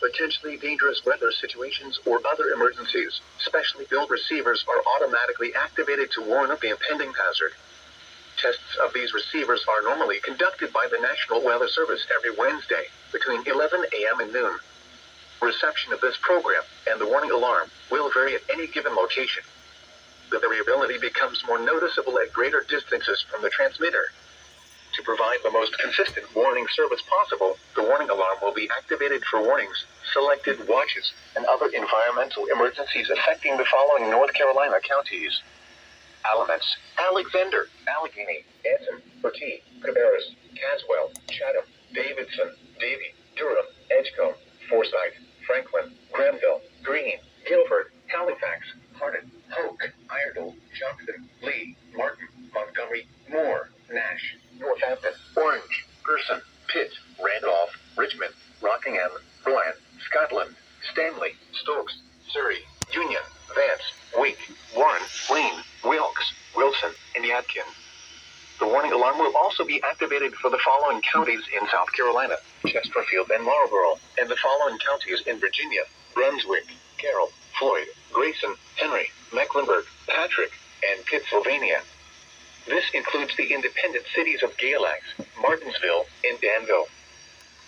potentially dangerous weather situations or other emergencies. Specially built receivers are automatically activated to warn of the impending hazard. Tests of these receivers are normally conducted by the National Weather Service every Wednesday between 11 a.m. and noon. Reception of this program and the warning alarm will vary at any given location. The variability becomes more noticeable at greater distances from the transmitter. To provide the most consistent warning service possible, the warning alarm will be activated for warnings, selected watches, and other environmental emergencies affecting the following North Carolina counties: Alamance, Alexander, Allegheny, Anson, Bertie, Cabarrus, Caswell, Chatham, Davidson, Davie, Durham, Edgecombe, Forsyth, Franklin, Granville, Greene, Guilford, Halifax, Hardin, Hoke, Iredell, Johnson, Lee, Martin, Montgomery, Moore, Nash, Northampton, Orange, Gerson, Pitt, Randolph, Richmond, Rockingham, Rowan, Scotland, Stanley, Stokes, Surrey, Union, Vance, Wake, Warren, Wayne, Wilkes, Wilson, and Yadkin. The warning alarm will also be activated for the following counties in South Carolina: Chesterfield and Marlborough, and the following counties in Virginia: Brunswick, Carroll, Floyd, Grayson, Henry, Mecklenburg, Patrick, and Pittsylvania. This includes the independent cities of Galax, Martinsville, and Danville.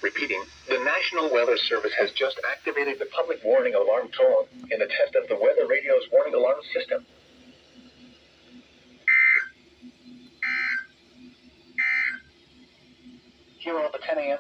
Repeating, the National Weather Service has just activated the public warning alarm tone in a test of the Weather Radio's warning alarm system. Here are the 10 a.m.